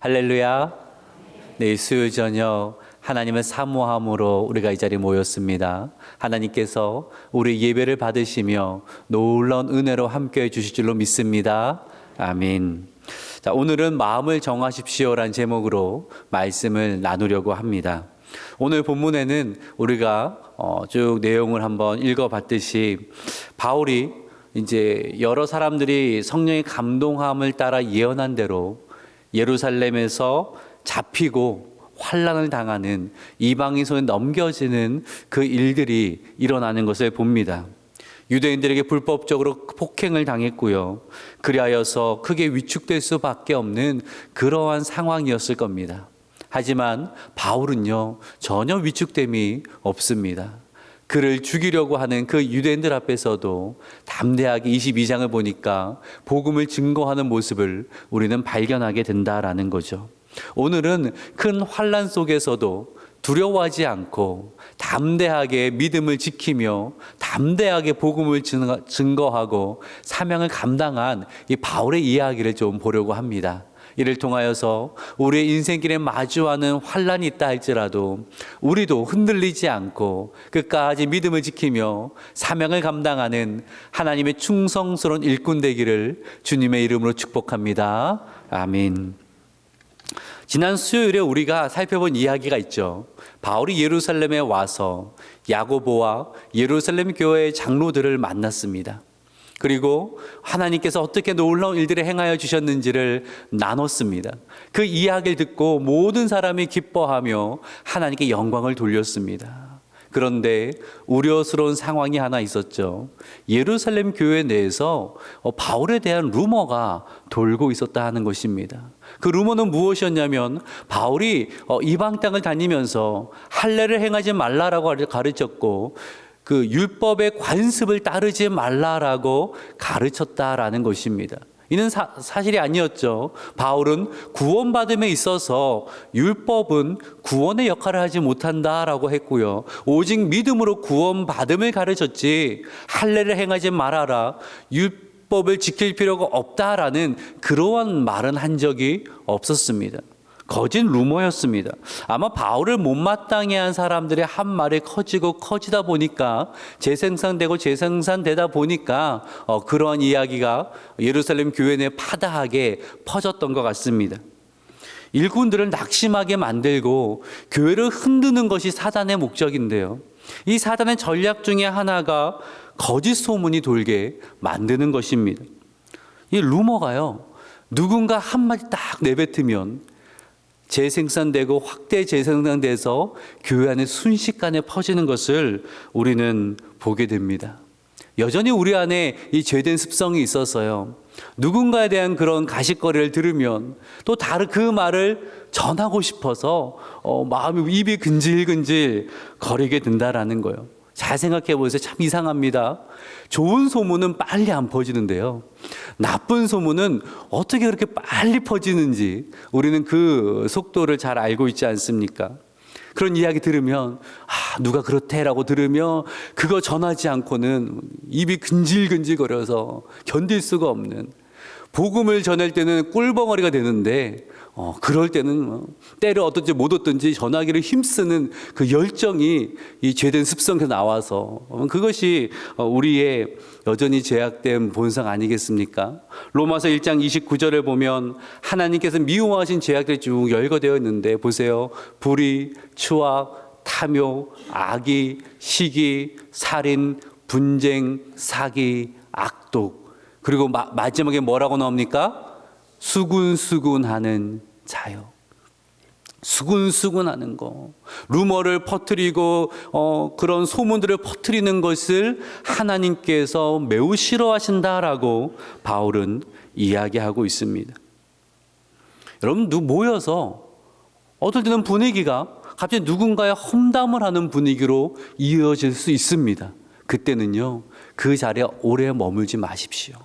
할렐루야. 네, 수요일 저녁 하나님을 사모함으로 우리가 이 자리에 모였습니다. 하나님께서 우리 예배를 받으시며 놀라운 은혜로 함께해 주실 줄로 믿습니다. 아멘. 자, 오늘은 마음을 정하십시오라는 제목으로 말씀을 나누려고 합니다. 오늘 본문에는 우리가 쭉 내용을 한번 읽어봤듯이 바울이 이제 여러 사람들이 성령의 감동함을 따라 예언한 대로 예루살렘에서 잡히고 환난을 당하는 이방인 손에 넘겨지는 그 일들이 일어나는 것을 봅니다. 유대인들에게 불법적으로 폭행을 당했고요. 그리하여서 크게 위축될 수밖에 없는 그러한 상황이었을 겁니다. 하지만 바울은요, 전혀 위축됨이 없습니다. 그를 죽이려고 하는 그 유대인들 앞에서도 담대하게 22장을 보니까 복음을 증거하는 모습을 우리는 발견하게 된다라는 거죠. 오늘은 큰 환난 속에서도 두려워하지 않고 담대하게 믿음을 지키며 담대하게 복음을 증거하고 사명을 감당한 이 바울의 이야기를 좀 보려고 합니다. 이를 통하여서 우리의 인생길에 마주하는 환난이 있다 할지라도 우리도 흔들리지 않고 끝까지 믿음을 지키며 사명을 감당하는 하나님의 충성스러운 일꾼 되기를 주님의 이름으로 축복합니다. 아멘. 지난 수요일에 우리가 살펴본 이야기가 있죠. 바울이 예루살렘에 와서 야고보와 예루살렘 교회의 장로들을 만났습니다. 그리고 하나님께서 어떻게 놀라운 일들을 행하여 주셨는지를 나눴습니다. 그 이야기를 듣고 모든 사람이 기뻐하며 하나님께 영광을 돌렸습니다. 그런데 우려스러운 상황이 하나 있었죠. 예루살렘 교회 내에서 바울에 대한 루머가 돌고 있었다 하는 것입니다. 그 루머는 무엇이었냐면 바울이 이방 땅을 다니면서 할례를 행하지 말라라고 가르쳤고 그 율법의 관습을 따르지 말라라고 가르쳤다라는 것입니다. 이는 사실이 아니었죠. 바울은 구원받음에 있어서 율법은 구원의 역할을 하지 못한다라고 했고요. 오직 믿음으로 구원받음을 가르쳤지 할례를 행하지 말아라, 율법을 지킬 필요가 없다라는 그러한 말은 한 적이 없었습니다. 거짓 루머였습니다. 아마 바울을 못마땅해 한 사람들의 한 말이 커지고 커지다 보니까 재생산되다 보니까 그러한 이야기가 예루살렘 교회 내에 파다하게 퍼졌던 것 같습니다. 일꾼들을 낙심하게 만들고 교회를 흔드는 것이 사단의 목적인데요. 이 사단의 전략 중에 하나가 거짓 소문이 돌게 만드는 것입니다. 이 루머가요, 누군가 한마디 딱 내뱉으면 재생산되고 확대 재생산돼서 교회 안에 순식간에 퍼지는 것을 우리는 보게 됩니다. 여전히 우리 안에 이 죄된 습성이 있어서요, 누군가에 대한 그런 가십거리를 들으면 또 다른 그 말을 전하고 싶어서 마음이 입이 근질근질 거리게 된다라는 거예요. 잘 생각해 보세요. 참 이상합니다. 좋은 소문은 빨리 안 퍼지는데요, 나쁜 소문은 어떻게 그렇게 빨리 퍼지는지 우리는 그 속도를 잘 알고 있지 않습니까? 그런 이야기 들으면 누가 그렇대라고 들으며 그거 전하지 않고는 입이 근질근질 거려서 견딜 수가 없는, 복음을 전할 때는 꿀벙어리가 되는데 그럴 때는 때를 얻든지 못 얻든지 전하기를 힘쓰는 그 열정이 이 죄된 습성에서 나와서 그것이 우리의 여전히 죄악된 본성 아니겠습니까? 로마서 1장 29절을 보면 하나님께서 미워하신 죄악들이 쭉 열거되어 있는데 보세요. 불의, 추악, 탐욕, 악의, 시기, 살인, 분쟁, 사기, 악독, 그리고 마지막에 뭐라고 나옵니까? 수군수군하는 자요. 수군수군하는 거, 루머를 퍼뜨리고 그런 소문들을 퍼뜨리는 것을 하나님께서 매우 싫어하신다라고 바울은 이야기하고 있습니다. 여러분, 모여서 어떨 때는 분위기가 갑자기 누군가의 험담을 하는 분위기로 이어질 수 있습니다. 그때는요, 그 자리에 오래 머물지 마십시오.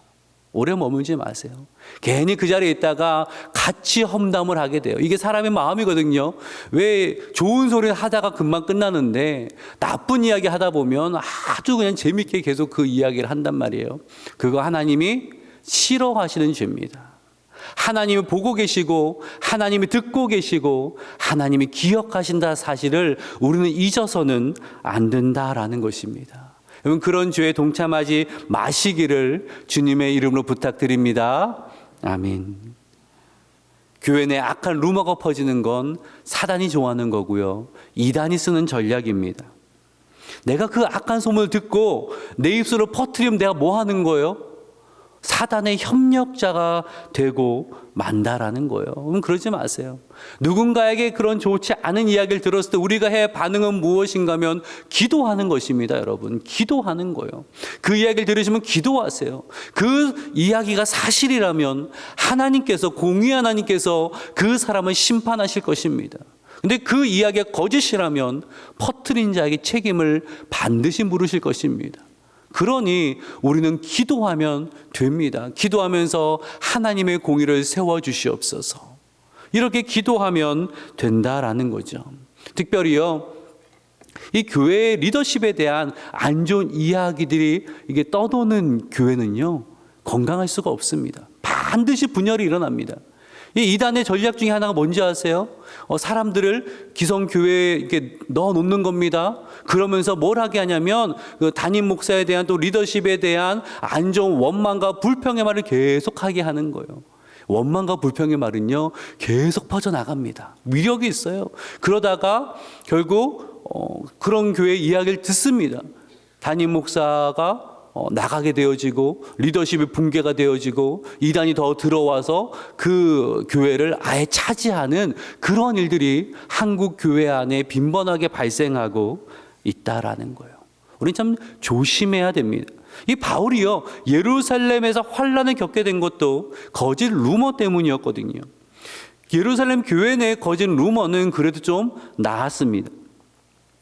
오래 머물지 마세요. 괜히 그 자리에 있다가 같이 험담을 하게 돼요. 이게 사람의 마음이거든요. 왜 좋은 소리를 하다가 금방 끝나는데 나쁜 이야기 하다 보면 아주 그냥 재밌게 계속 그 이야기를 한단 말이에요. 그거 하나님이 싫어하시는 죄입니다. 하나님이 보고 계시고 하나님이 듣고 계시고 하나님이 기억하신다 사실을 우리는 잊어서는 안 된다라는 것입니다. 여러분, 그런 죄에 동참하지 마시기를 주님의 이름으로 부탁드립니다. 아멘. 교회 내 악한 루머가 퍼지는 건 사단이 좋아하는 거고요, 이단이 쓰는 전략입니다. 내가 그 악한 소문을 듣고 내 입술로 퍼뜨리면 내가 뭐 하는 거예요? 사단의 협력자가 되고 만다라는 거예요. 그럼 그러지 마세요. 누군가에게 그런 좋지 않은 이야기를 들었을 때 우리가 해야 반응은 무엇인가 하면 기도하는 것입니다. 여러분, 기도하는 거예요. 그 이야기를 들으시면 기도하세요. 그 이야기가 사실이라면 하나님께서, 공의 하나님께서 그 사람을 심판하실 것입니다. 근데 그 이야기가 거짓이라면 퍼뜨린 자에게 책임을 반드시 물으실 것입니다. 그러니 우리는 기도하면 됩니다. 기도하면서 하나님의 공의를 세워주시옵소서. 이렇게 기도하면 된다라는 거죠. 특별히요, 이 교회의 리더십에 대한 안 좋은 이야기들이 이게 떠도는 교회는요, 건강할 수가 없습니다. 반드시 분열이 일어납니다. 이 이단의 전략 중에 하나가 뭔지 아세요? 사람들을 기성교회에 이렇게 넣어놓는 겁니다. 그러면서 뭘 하게 하냐면 그 담임 목사에 대한, 또 리더십에 대한 안 좋은 원망과 불평의 말을 계속하게 하는 거예요. 원망과 불평의 말은요, 계속 퍼져나갑니다. 위력이 있어요. 그러다가 결국 그런 교회 이야기를 듣습니다. 담임 목사가 나가게 되어지고 리더십이 붕괴가 되어지고 이단이 더 들어와서 그 교회를 아예 차지하는 그런 일들이 한국 교회 안에 빈번하게 발생하고 있다라는 거예요. 우리는 참 조심해야 됩니다. 이 바울이요, 예루살렘에서 환난을 겪게 된 것도 거짓 루머 때문이었거든요. 예루살렘 교회 내 거짓 루머는 그래도 좀 나았습니다.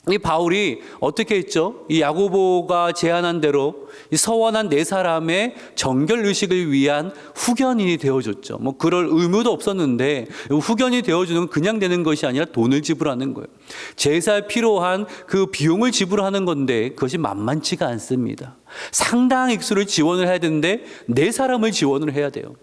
이 바울이 어떻게 했죠? 이 야고보가 제안한 대로 이 서원한 네 사람의 정결 의식을 위한 후견인이 되어줬죠. 뭐 그럴 의무도 없었는데 후견이 되어주는 건 그냥 되는 것이 아니라 돈을 지불하는 거예요. 제사에 필요한 그 비용을 지불하는 건데 그것이 만만치가 않습니다. 상당한 액수를 지원을 해야 되는데 네 사람을 지원을 해야 돼요.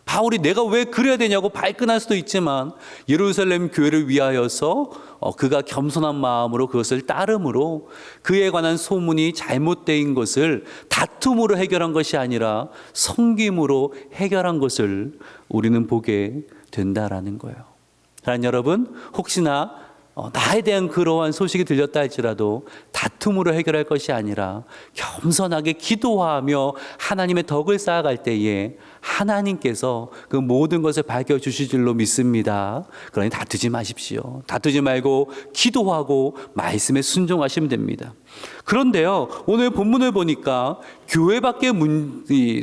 바울이 내가 왜 그래야 되냐고 발끈할 수도 있지만 예루살렘 교회를 위하여서 그가 겸손한 마음으로 그것을 따름으로 그에 관한 소문이 잘못된 것을 다툼으로 해결한 것이 아니라 섬김으로 해결한 것을 우리는 보게 된다라는 거예요. 사랑하는 여러분, 혹시나 나에 대한 그러한 소식이 들렸다 할지라도 다툼으로 해결할 것이 아니라 겸손하게 기도하며 하나님의 덕을 쌓아갈 때에 하나님께서 그 모든 것을 밝혀주실 줄로 믿습니다. 그러니 다투지 마십시오. 다투지 말고 기도하고 말씀에 순종하시면 됩니다. 그런데요, 오늘 본문을 보니까 교회 밖의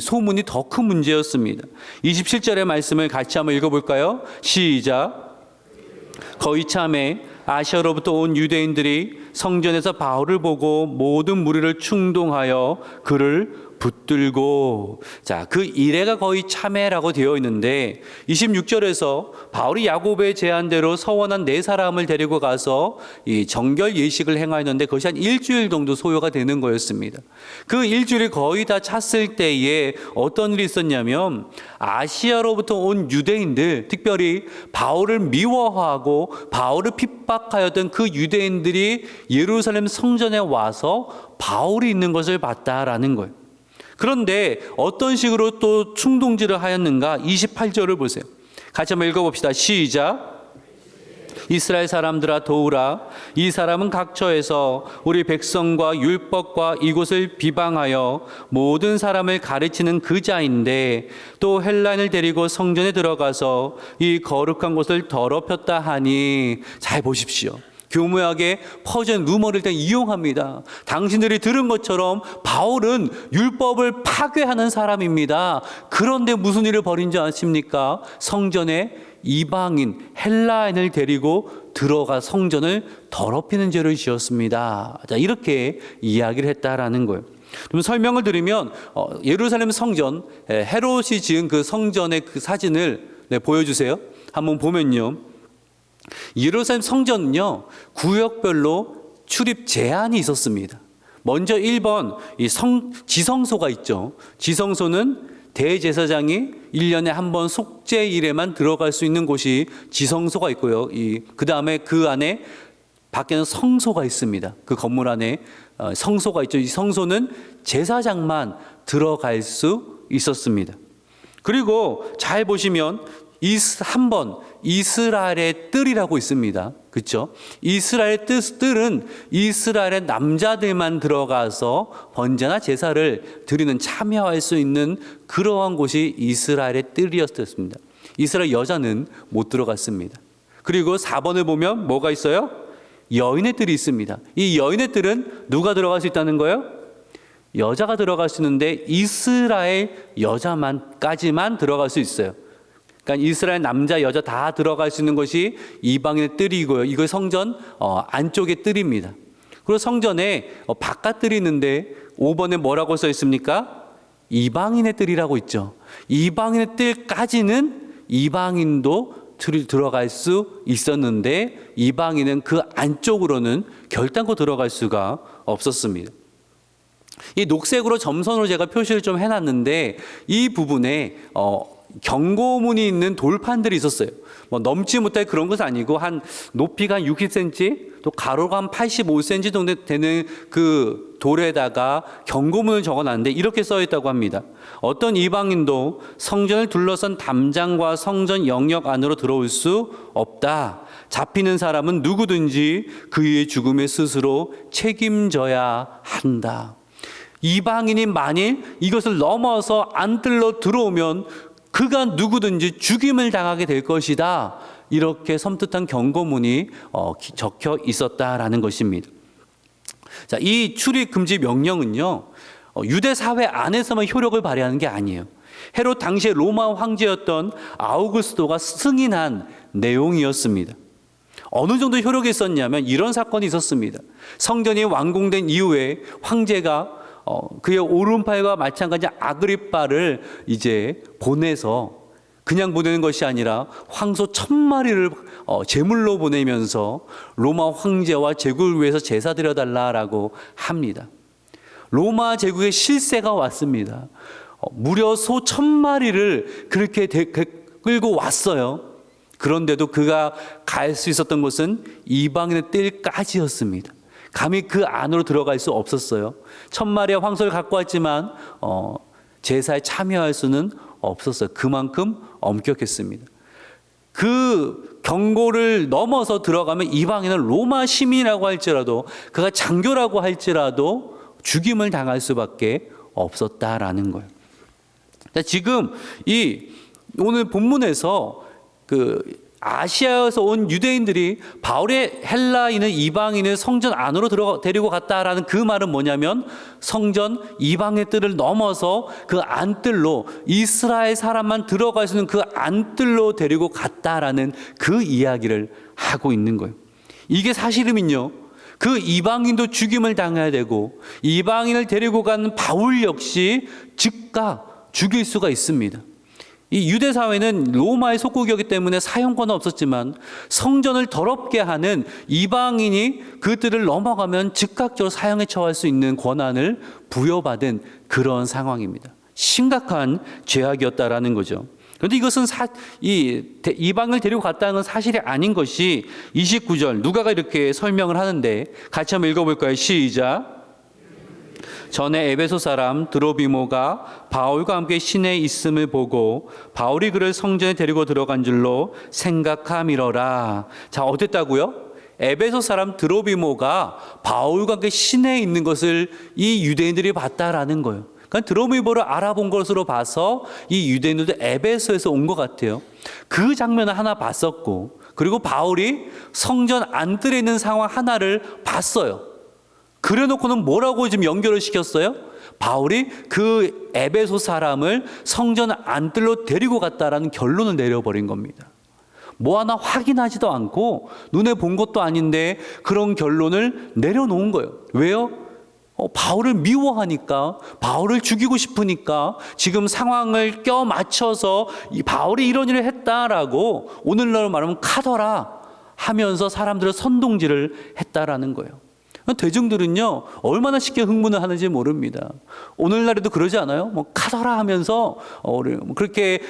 소문이 더 큰 문제였습니다. 27절의 말씀을 같이 한번 읽어볼까요? 시작. 거의 참에 아시아로부터 온 유대인들이 성전에서 바울을 보고 모든 무리를 충동하여 그를 붙들고, 자, 그 이래가 거의 참회라고 되어 있는데 26절에서 바울이 야고보의 제안대로 서원한 네 사람을 데리고 가서 이 정결 예식을 행하였는데 그것이 한 일주일 정도 소요가 되는 거였습니다. 그 일주일이 거의 다 찼을 때에 어떤 일이 있었냐면 아시아로부터 온 유대인들, 특별히 바울을 미워하고 바울을 핍박하였던 그 유대인들이 예루살렘 성전에 와서 바울이 있는 것을 봤다라는 거예요. 그런데 어떤 식으로 또 충동질을 하였는가? 28절을 보세요. 같이 한번 읽어봅시다. 시작. 이스라엘 사람들아 도우라. 이 사람은 각처에서 우리 백성과 율법과 이곳을 비방하여 모든 사람을 가르치는 그 자인데 또 헬라인을 데리고 성전에 들어가서 이 거룩한 곳을 더럽혔다 하니, 잘 보십시오. 교묘하게 퍼진 루머를 일단 이용합니다. 당신들이 들은 것처럼 바울은 율법을 파괴하는 사람입니다. 그런데 무슨 일을 벌인지 아십니까? 성전에 이방인, 헬라인을 데리고 들어가 성전을 더럽히는 죄를 지었습니다. 자, 이렇게 이야기를 했다라는 거예요. 좀 설명을 드리면 예루살렘 성전, 헤롯이 지은 그 성전의 그 사진을 보여주세요. 한번 보면요, 예루살렘 성전은요, 구역별로 출입 제한이 있었습니다. 먼저 1번 이 지성소가 있죠. 지성소는 대제사장이 1년에 한 번 속죄일에만 들어갈 수 있는 곳이 지성소가 있고요. 그 다음에 그 안에 밖에는 성소가 있습니다. 그 건물 안에 성소가 있죠. 이 성소는 제사장만 들어갈 수 있었습니다. 그리고 잘 보시면 한 번 이스라엘의 뜰이라고 있습니다. 그렇죠? 이스라엘의 뜰은 이스라엘의 남자들만 들어가서 번제나 제사를 드리는 참여할 수 있는 그러한 곳이 이스라엘의 뜰이었습니다. 이스라엘 여자는 못 들어갔습니다. 그리고 4번을 보면 뭐가 있어요? 여인의 뜰이 있습니다. 이 여인의 뜰은 누가 들어갈 수 있다는 거예요? 여자가 들어갈 수 있는데 이스라엘 여자만까지만 들어갈 수 있어요. 그러니까 이스라엘 남자 여자 다 들어갈 수 있는 것이 이방인의 뜰이고요. 이거 성전 안쪽의 뜰입니다. 그리고 성전에 바깥 뜰이 있는데 5번에 뭐라고 써 있습니까? 이방인의 뜰이라고 있죠. 이방인의 뜰까지는 이방인도 들어갈 수 있었는데 이방인은 그 안쪽으로는 결단코 들어갈 수가 없었습니다. 이 녹색으로 점선으로 제가 표시를 좀 해놨는데 이 부분에 경고문이 있는 돌판들이 있었어요. 뭐 넘지 못할 그런 것은 아니고 한 높이가 한 60cm, 또 가로가 한 85cm 정도 되는 그 돌에다가 경고문을 적어놨는데 이렇게 써 있다고 합니다. 어떤 이방인도 성전을 둘러싼 담장과 성전 영역 안으로 들어올 수 없다. 잡히는 사람은 누구든지 그의 죽음에 스스로 책임져야 한다. 이방인이 만일 이것을 넘어서 안뜰로 들어오면 그가 누구든지 죽임을 당하게 될 것이다. 이렇게 섬뜩한 경고문이 적혀 있었다라는 것입니다. 자, 이 출입 금지 명령은요, 유대 사회 안에서만 효력을 발휘하는 게 아니에요. 헤롯 당시의 로마 황제였던 아우구스토가 승인한 내용이었습니다. 어느 정도 효력이 있었냐면 이런 사건이 있었습니다. 성전이 완공된 이후에 황제가 그의 오른팔과 마찬가지 아그리빠를 이제 보내서 그냥 보내는 것이 아니라 황소 1000마리를 제물로 보내면서 로마 황제와 제국을 위해서 제사 드려달라라고 합니다. 로마 제국의 실세가 왔습니다. 무려 소 1000마리를 그렇게 끌고 왔어요. 그런데도 그가 갈 수 있었던 곳은 이방인의 뜰까지였습니다. 감히 그 안으로 들어갈 수 없었어요. 1000마리의 황소를 갖고 왔지만 제사에 참여할 수는 없었어요. 그만큼 엄격했습니다. 그 경고를 넘어서 들어가면 이방인은 로마 시민이라고 할지라도 그가 장교라고 할지라도 죽임을 당할 수밖에 없었다라는 거예요. 지금 오늘 본문에서 아시아에서 온 유대인들이 바울의 헬라인은 이방인을 성전 안으로 데리고 갔다라는 그 말은 뭐냐면 성전 이방의 뜰을 넘어서 그 안뜰로 이스라엘 사람만 들어갈 수 있는 그 안뜰로 데리고 갔다라는 그 이야기를 하고 있는 거예요. 이게 사실이면요, 그 이방인도 죽임을 당해야 되고 이방인을 데리고 간 바울 역시 즉각 죽일 수가 있습니다. 이 유대 사회는 로마의 속국이었기 때문에 사형권은 없었지만 성전을 더럽게 하는 이방인이 그 뜰을 넘어가면 즉각적으로 사형에 처할 수 있는 권한을 부여받은 그런 상황입니다. 심각한 죄악이었다라는 거죠. 그런데 이것은 이방을 데리고 갔다는 건 사실이 아닌 것이 29절 누가가 이렇게 설명을 하는데 같이 한번 읽어볼까요? 시작. 전에 에베소 사람 드로비모가 바울과 함께 시내에 있음을 보고 바울이 그를 성전에 데리고 들어간 줄로 생각함이러라. 자, 어땠다고요? 에베소 사람 드로비모가 바울과 함께 시내에 있는 것을 이 유대인들이 봤다라는 거예요. 그러니까 드로비모를 알아본 것으로 봐서 이 유대인들도 에베소에서 온 것 같아요. 그 장면을 하나 봤었고, 그리고 바울이 성전 안뜰에 있는 상황 하나를 봤어요. 그래놓고는 뭐라고 지금 연결을 시켰어요? 바울이 그 에베소 사람을 성전 안뜰로 데리고 갔다라는 결론을 내려버린 겁니다. 뭐 하나 확인하지도 않고 눈에 본 것도 아닌데 그런 결론을 내려놓은 거예요. 왜요? 바울을 미워하니까, 바울을 죽이고 싶으니까 지금 상황을 껴맞춰서 바울이 이런 일을 했다라고 오늘날로 말하면 카더라 하면서 사람들을 선동질을 했다라는 거예요. 대중들은요, 얼마나 쉽게 흥분을 하는지 모릅니다. 오늘날에도 그러지 않아요? 뭐 카더라 하면서 그렇게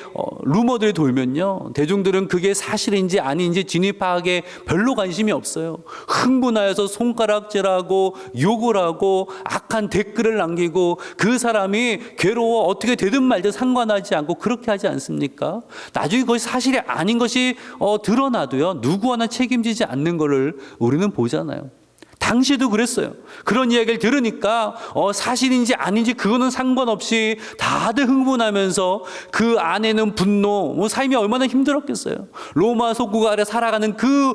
루머들이 돌면요, 대중들은 그게 사실인지 아닌지 진위 파악에 별로 관심이 없어요. 흥분하여서 손가락질하고 욕을 하고 악한 댓글을 남기고 그 사람이 괴로워 어떻게 되든 말든 상관하지 않고 그렇게 하지 않습니까? 나중에 그것이 사실이 아닌 것이 드러나도요, 누구 하나 책임지지 않는 것을 우리는 보잖아요. 당시에도 그랬어요. 그런 이야기를 들으니까 사실인지 아닌지 그거는 상관없이 다들 흥분하면서 그 안에는 분노, 삶이 얼마나 힘들었겠어요. 로마 속국 아래 살아가는 그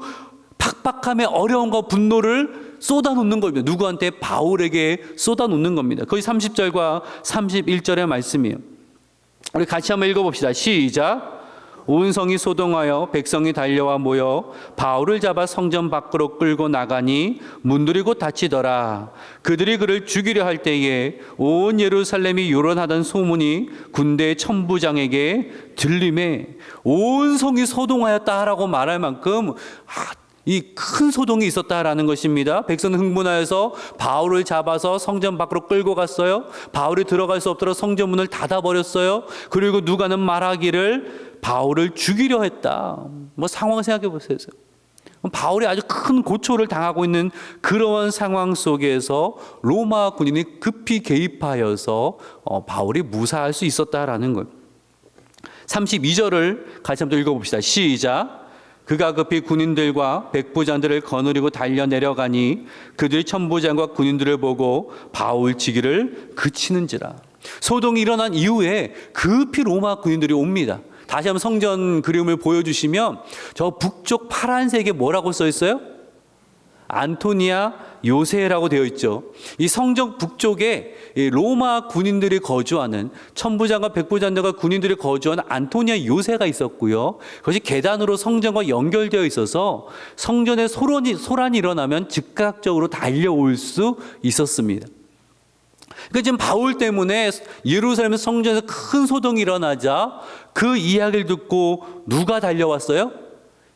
팍팍함의 어려움과 분노를 쏟아놓는 겁니다. 누구한테? 바울에게 쏟아놓는 겁니다. 거기 30절과 31절의 말씀이에요. 우리 같이 한번 읽어봅시다. 시작. 온 성이 소동하여 백성이 달려와 모여 바울을 잡아 성전 밖으로 끌고 나가니 문들이 곧 닫히더라. 그들이 그를 죽이려 할 때에 온 예루살렘이 요란하던 소문이 군대 천부장에게 들림에 온 성이 소동하였다라고 말할 만큼 이 큰 소동이 있었다라는 것입니다. 백성은 흥분하여서 바울을 잡아서 성전 밖으로 끌고 갔어요. 바울이 들어갈 수 없도록 성전 문을 닫아버렸어요. 그리고 누가는 말하기를 바울을 죽이려 했다. 상황을 생각해 보세요. 바울이 아주 큰 고초를 당하고 있는 그러한 상황 속에서 로마 군인이 급히 개입하여서 바울이 무사할 수 있었다라는 거예요. 32절을 같이 한번 읽어봅시다. 시작. 그가 급히 군인들과 백부장들을 거느리고 달려 내려가니 그들이 천부장과 군인들을 보고 바울 치기를 그치는지라. 소동이 일어난 이후에 급히 로마 군인들이 옵니다. 다시 한번 성전 그림을 보여주시면 저 북쪽 파란색에 뭐라고 써 있어요? 안토니아 요새라고 되어 있죠. 이 성전 북쪽에 로마 군인들이 거주하는, 천부장과 백부장들과 군인들이 거주하는 안토니아 요새가 있었고요. 그것이 계단으로 성전과 연결되어 있어서 성전에 소란이 일어나면 즉각적으로 달려올 수 있었습니다. 그러니까 지금 바울 때문에 예루살렘 성전에서 큰 소동이 일어나자 그 이야기를 듣고 누가 달려왔어요?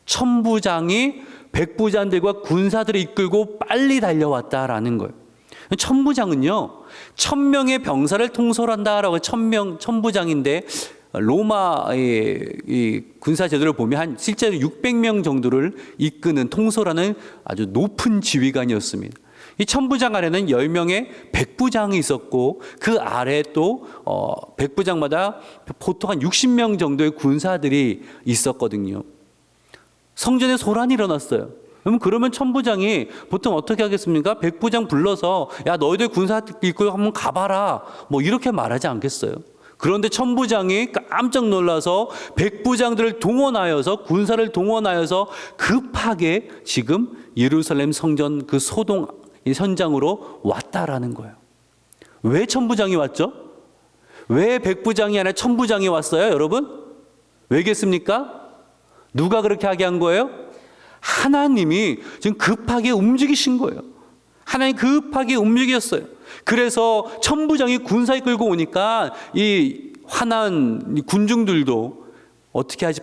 천부장이 백부장들과 군사들을 이끌고 빨리 달려왔다라는 거예요. 천부장은요, 1000명의 병사를 통솔한다라고 천부장인데 로마의 이 군사 제도를 보면 실제로 600명 정도를 이끄는 통솔하는 아주 높은 지휘관이었습니다. 이 천부장 아래는 10명의 백부장이 있었고 그 아래 또 백부장마다 보통 한 60명 정도의 군사들이 있었거든요. 성전에 소란이 일어났어요. 그러면 천부장이 보통 어떻게 하겠습니까? 백부장 불러서 야 너희들 군사 이끌고 한번 가봐라 이렇게 말하지 않겠어요? 그런데 천부장이 깜짝 놀라서 백부장들을 동원하여서 군사를 동원하여서 급하게 지금 예루살렘 성전 그 소동 현장으로 왔다라는 거예요. 왜 천부장이 왔죠? 왜 백부장이 아니라 천부장이 왔어요, 여러분? 왜겠습니까? 누가 그렇게 하게 한 거예요? 하나님이 지금 급하게 움직이신 거예요. 하나님이 급하게 움직였어요. 그래서 천부장이 군사 이끌고 오니까 이 화난 군중들도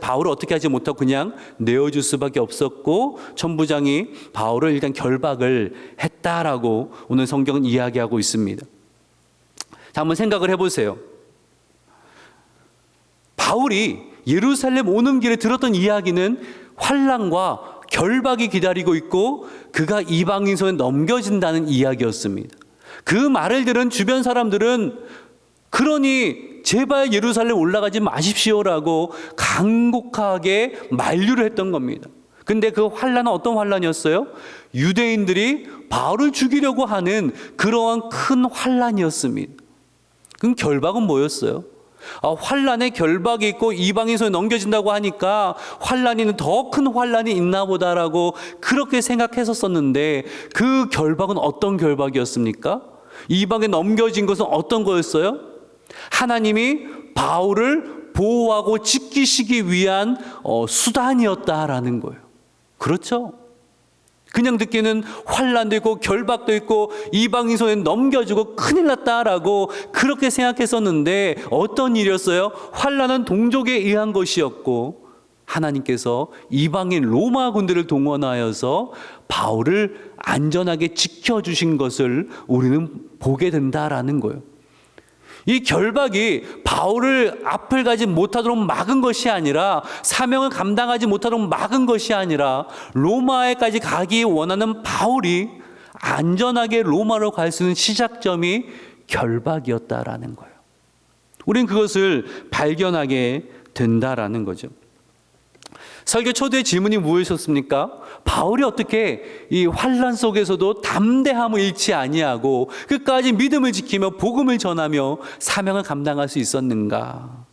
바울을 어떻게 하지 못하고 그냥 내어줄 수밖에 없었고 천부장이 바울을 일단 결박을 했다라고 오늘 성경은 이야기하고 있습니다. 자, 한번 생각을 해보세요. 바울이 예루살렘 오는 길에 들었던 이야기는 환난과 결박이 기다리고 있고 그가 이방인 손에 넘겨진다는 이야기였습니다. 그 말을 들은 주변 사람들은 그러니 제발 예루살렘 올라가지 마십시오라고 간곡하게 만류를 했던 겁니다. 근데 그 환난은 어떤 환난이었어요? 유대인들이 바울을 죽이려고 하는 그러한 큰 환난이었습니다. 그럼 결박은 뭐였어요? 환난에 결박이 있고 이방인 손에 넘겨진다고 하니까 환난이 더 큰 환난이 있나 보다라고 그렇게 생각했었는데 그 결박은 어떤 결박이었습니까? 이방에 넘겨진 것은 어떤 거였어요? 하나님이 바울을 보호하고 지키시기 위한 수단이었다라는 거예요. 그렇죠? 그냥 듣기는 환난도 있고 결박도 있고 이방인 손에 넘겨주고 큰일 났다라고 그렇게 생각했었는데 어떤 일이었어요? 환난은 동족에 의한 것이었고 하나님께서 이방인 로마 군대를 동원하여서 바울을 안전하게 지켜주신 것을 우리는 보게 된다라는 거예요. 이 결박이 바울을 앞을 가지 못하도록 막은 것이 아니라, 사명을 감당하지 못하도록 막은 것이 아니라, 로마에까지 가기 원하는 바울이 안전하게 로마로 갈 수 있는 시작점이 결박이었다라는 거예요. 우린 그것을 발견하게 된다라는 거죠. 설교 초대의 질문이 무엇이었습니까? 바울이 어떻게 이 환난 속에서도 담대함을 잃지 아니하고 끝까지 믿음을 지키며 복음을 전하며 사명을 감당할 수 있었는가?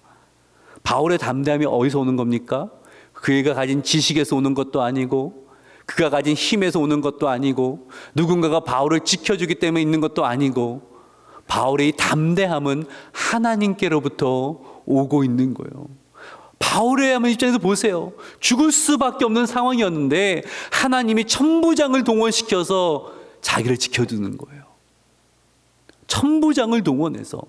바울의 담대함이 어디서 오는 겁니까? 그가 가진 지식에서 오는 것도 아니고, 그가 가진 힘에서 오는 것도 아니고, 누군가가 바울을 지켜주기 때문에 있는 것도 아니고, 바울의 이 담대함은 하나님께로부터 오고 있는 거예요. 바울의 입장에서 보세요. 죽을 수밖에 없는 상황이었는데 하나님이 천부장을 동원시켜서 자기를 지켜두는 거예요. 천부장을 동원해서,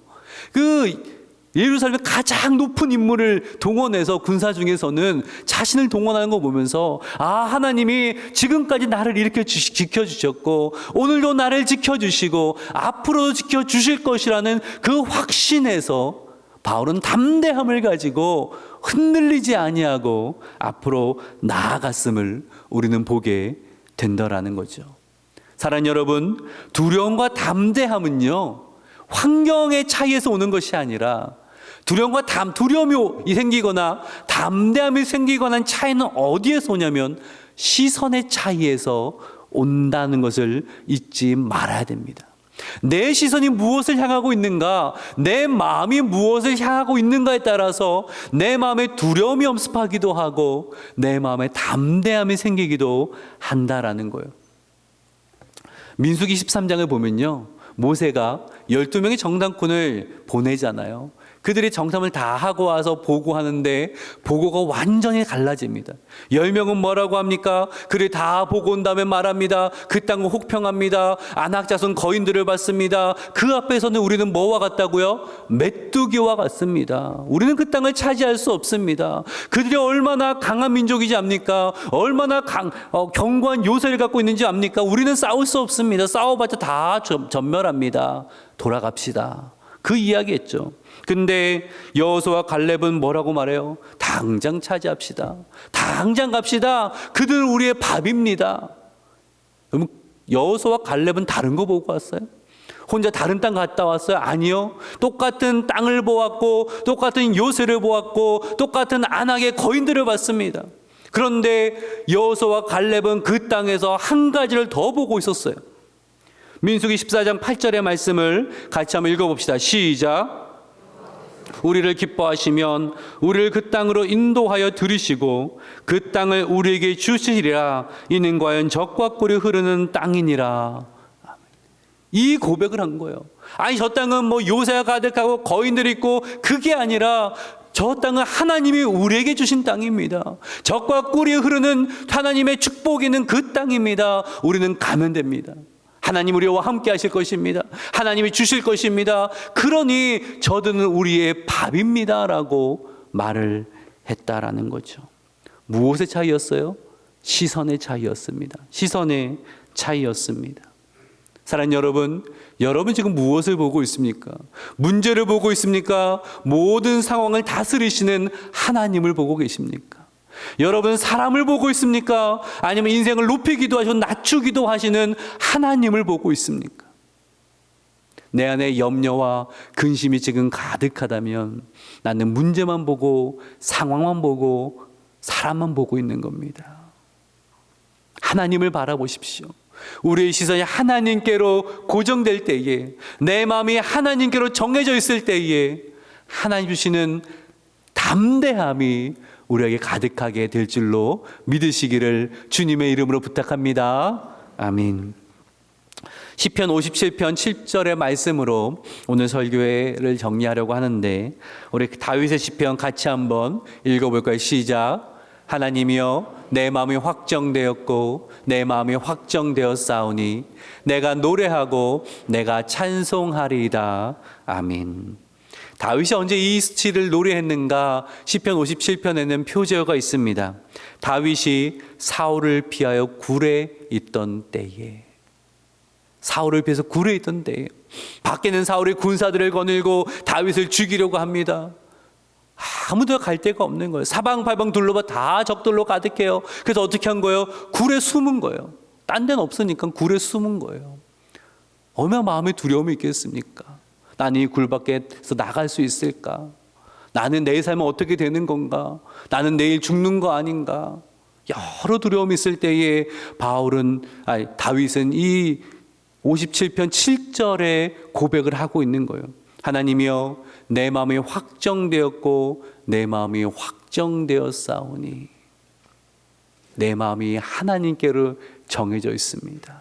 그 예루살렘의 가장 높은 인물을 동원해서 군사 중에서는 자신을 동원하는 거 보면서, 아, 하나님이 지금까지 나를 이렇게 지켜주셨고 오늘도 나를 지켜주시고 앞으로도 지켜주실 것이라는 그 확신에서 바울은 담대함을 가지고 흔들리지 아니하고 앞으로 나아갔음을 우리는 보게 된다라는 거죠. 사랑하는 여러분, 두려움과 담대함은요, 환경의 차이에서 오는 것이 아니라, 두려움이 생기거나 담대함이 생기거나 하는 차이는 어디에서 오냐면 시선의 차이에서 온다는 것을 잊지 말아야 됩니다. 내 시선이 무엇을 향하고 있는가, 내 마음이 무엇을 향하고 있는가에 따라서 내 마음에 두려움이 엄습하기도 하고 내 마음에 담대함이 생기기도 한다라는 거예요. 민수기 13장을 보면요, 모세가 12명의 정탐꾼을 보내잖아요. 그들이 정탐을 다 하고 와서 보고하는데 보고가 완전히 갈라집니다. 10명은 뭐라고 합니까? 그를 다 보고 온 다음에 말합니다. 그 땅은 혹평합니다. 안악자손 거인들을 봤습니다. 그 앞에서는 우리는 뭐와 같다고요? 메뚜기와 같습니다. 우리는 그 땅을 차지할 수 없습니다. 그들이 얼마나 강한 민족이지 압니까? 얼마나 견고한 요새를 갖고 있는지 압니까? 우리는 싸울 수 없습니다. 싸워봤자 다 전멸합니다. 돌아갑시다. 그 이야기했죠. 근데 여호수아와 갈렙은 뭐라고 말해요? 당장 차지합시다. 당장 갑시다. 그들은 우리의 밥입니다. 그럼 여호수아와 갈렙은 다른 거 보고 왔어요? 혼자 다른 땅 갔다 왔어요? 아니요. 똑같은 땅을 보았고 똑같은 요새를 보았고 똑같은 안악의 거인들을 봤습니다. 그런데 여호수아와 갈렙은 그 땅에서 한 가지를 더 보고 있었어요. 민수기 14장 8절의 말씀을 같이 한번 읽어봅시다. 시작. 우리를 기뻐하시면 우리를 그 땅으로 인도하여 들이시고 그 땅을 우리에게 주시리라. 이는 과연 젖과 꿀이 흐르는 땅이니라. 이 고백을 한 거예요. 아니, 저 땅은 뭐 요새가 가득하고 거인들이 있고, 그게 아니라 저 땅은 하나님이 우리에게 주신 땅입니다. 젖과 꿀이 흐르는 하나님의 축복이 있는 그 땅입니다. 우리는 가면 됩니다. 하나님 우리와 함께 하실 것입니다. 하나님이 주실 것입니다. 그러니 저들은 우리의 밥입니다 라고 말을 했다라는 거죠. 무엇의 차이였어요? 시선의 차이였습니다. 시선의 차이였습니다. 사랑하는 여러분, 여러분 지금 무엇을 보고 있습니까? 문제를 보고 있습니까? 모든 상황을 다스리시는 하나님을 보고 계십니까? 여러분 사람을 보고 있습니까? 아니면 인생을 높이기도 하시고 낮추기도 하시는 하나님을 보고 있습니까? 내 안에 염려와 근심이 지금 가득하다면 나는 문제만 보고 상황만 보고 사람만 보고 있는 겁니다. 하나님을 바라보십시오. 우리의 시선이 하나님께로 고정될 때에, 내 마음이 하나님께로 정해져 있을 때에 하나님 주시는 담대함이 우리에게 가득하게 될 줄로 믿으시기를 주님의 이름으로 부탁합니다. 아멘. 시편 57편 7절의 말씀으로 오늘 설교를 정리하려고 하는데, 우리 다윗의 시편 같이 한번 읽어볼까요? 시작. 하나님이여, 내 마음이 확정되었고 내 마음이 확정되었사오니 내가 노래하고 내가 찬송하리이다. 아멘. 다윗이 언제 이 수치를 노래했는가? 시편 57편에는 표제어가 있습니다. 다윗이 사울을 피하여 굴에 있던 때에, 사울을 피해서 굴에 있던 때에, 밖에는 사울이 군사들을 거느리고 다윗을 죽이려고 합니다. 아무도 갈 데가 없는 거예요. 사방팔방 둘러봐 다 적들로 가득해요. 그래서 어떻게 한 거예요? 굴에 숨은 거예요. 딴 데는 없으니까 굴에 숨은 거예요. 얼마나 마음에 두려움이 있겠습니까? 나는 이 굴 밖에서 나갈 수 있을까? 나는 내일 삶은 어떻게 되는 건가? 나는 내일 죽는 거 아닌가? 여러 두려움이 있을 때에 다윗은 이 57편 7절에 고백을 하고 있는 거예요. 하나님이여, 내 마음이 확정되었고 내 마음이 확정되었사오니. 내 마음이 하나님께로 정해져 있습니다.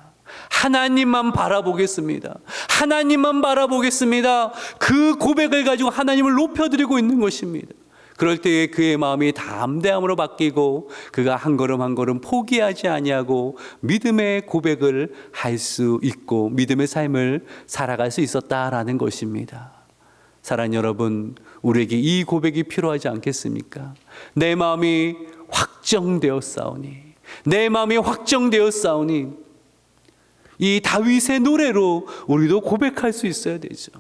하나님만 바라보겠습니다. 하나님만 바라보겠습니다. 그 고백을 가지고 하나님을 높여드리고 있는 것입니다. 그럴 때에 그의 마음이 담대함으로 바뀌고 그가 한 걸음 한 걸음 포기하지 아니하고 믿음의 고백을 할 수 있고 믿음의 삶을 살아갈 수 있었다라는 것입니다. 사랑하는 여러분, 우리에게 이 고백이 필요하지 않겠습니까? 내 마음이 확정되었사오니, 내 마음이 확정되었사오니. 이 다윗의 노래로 우리도 고백할 수 있어야 되죠.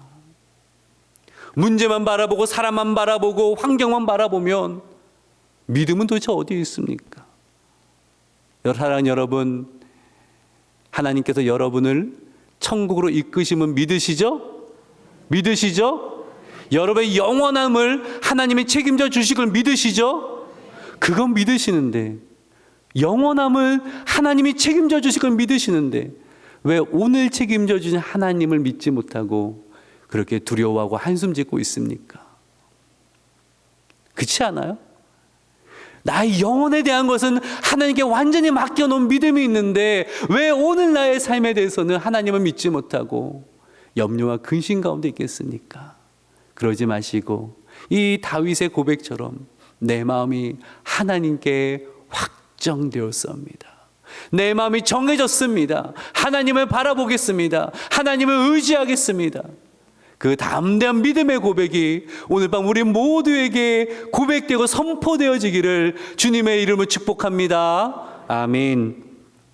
문제만 바라보고 사람만 바라보고 환경만 바라보면 믿음은 도대체 어디에 있습니까? 사랑하는 여러분, 하나님께서 여러분을 천국으로 이끄심은 믿으시죠? 믿으시죠? 여러분의 영원함을 하나님이 책임져 주실 걸 믿으시죠? 그건 믿으시는데, 영원함을 하나님이 책임져 주실 걸 믿으시는데 왜 오늘 책임져 주신 하나님을 믿지 못하고 그렇게 두려워하고 한숨 짓고 있습니까? 그렇지 않아요? 나의 영혼에 대한 것은 하나님께 완전히 맡겨놓은 믿음이 있는데 왜 오늘 나의 삶에 대해서는 하나님을 믿지 못하고 염려와 근심 가운데 있겠습니까? 그러지 마시고 이 다윗의 고백처럼 내 마음이 하나님께 확정되었습니다. 내 마음이 정해졌습니다. 하나님을 바라보겠습니다. 하나님을 의지하겠습니다. 그 담대한 믿음의 고백이 오늘 밤 우리 모두에게 고백되고 선포되어지기를 주님의 이름으로 축복합니다. 아멘.